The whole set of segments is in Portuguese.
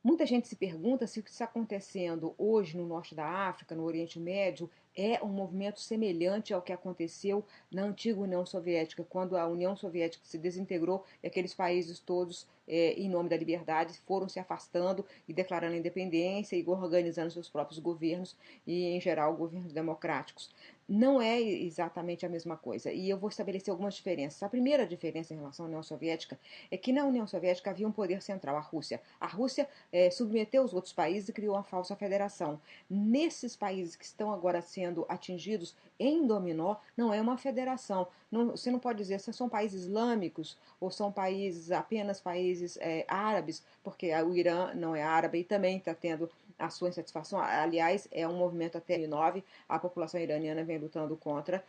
Muita gente se pergunta se o que está acontecendo hoje no norte da África, no Oriente Médio, é um movimento semelhante ao que aconteceu na antiga União Soviética, quando a União Soviética se desintegrou e aqueles países todos, em nome da liberdade, foram se afastando e declarando independência e organizando seus próprios governos e, em geral, governos democráticos. Não é exatamente a mesma coisa. E eu vou estabelecer algumas diferenças. A primeira diferença em relação à União Soviética é que na União Soviética havia um poder central, a Rússia. A Rússia submeteu os outros países e criou uma falsa federação. Nesses países que estão agora sendo atingidos em dominó, não é uma federação. Não, você não pode dizer se são países islâmicos ou são países apenas países árabes, porque o Irã não é árabe e também está tendo a sua insatisfação. Aliás, é um movimento até 2009, a população iraniana vem lutando contra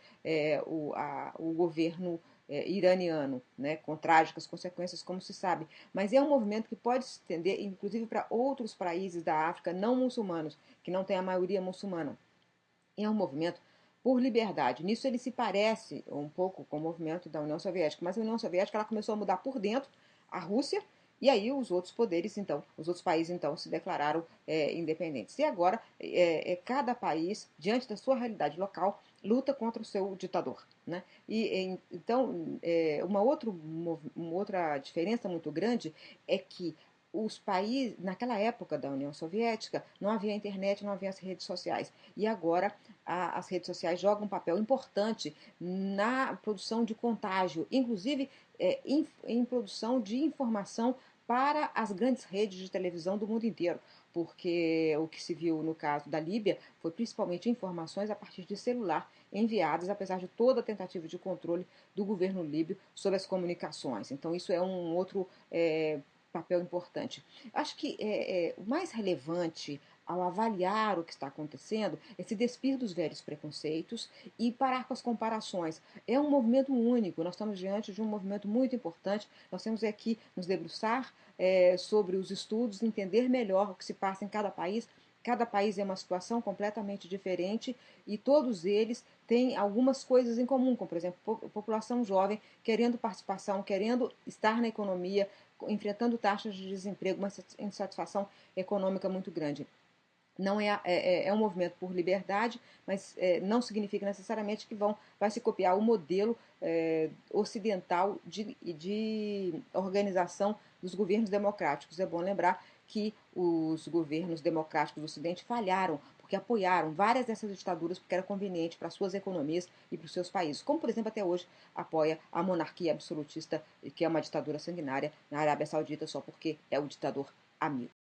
o governo iraniano, né, com trágicas consequências, como se sabe. Mas é um movimento que pode se estender, inclusive, para outros países da África não muçulmanos, que não tem a maioria muçulmana. E é um movimento por liberdade. Nisso ele se parece um pouco com o movimento da União Soviética, mas a União Soviética ela começou a mudar por dentro a Rússia e aí os outros poderes, então, os outros países, então, se declararam independentes. E agora, cada país, diante da sua realidade local, luta contra o seu ditador. Né? Então, uma outra diferença muito grande é que os países, naquela época da União Soviética, não havia internet, não havia as redes sociais. E agora as redes sociais jogam um papel importante na produção de contágio, inclusive em produção de informação para as grandes redes de televisão do mundo inteiro, porque o que se viu no caso da Líbia foi principalmente informações a partir de celular enviadas, apesar de toda a tentativa de controle do governo líbio sobre as comunicações. Então, isso é um outro papel importante. Acho que o mais relevante ao avaliar o que está acontecendo é se despir dos velhos preconceitos e parar com as comparações. É um movimento único, nós estamos diante de um movimento muito importante, nós temos aqui nos debruçar sobre os estudos, entender melhor o que se passa em cada país. Cada país é uma situação completamente diferente e todos eles têm algumas coisas em comum, como, por exemplo, população jovem querendo participação, querendo estar na economia, enfrentando taxas de desemprego, uma insatisfação econômica muito grande. Não é um movimento por liberdade, mas não significa necessariamente que vai se copiar o modelo ocidental de organização dos governos democráticos. É bom lembrar que os governos democráticos do Ocidente falharam porque apoiaram várias dessas ditaduras porque era conveniente para suas economias e para os seus países, como por exemplo até hoje apoia a monarquia absolutista, que é uma ditadura sanguinária na Arábia Saudita só porque é o ditador amigo.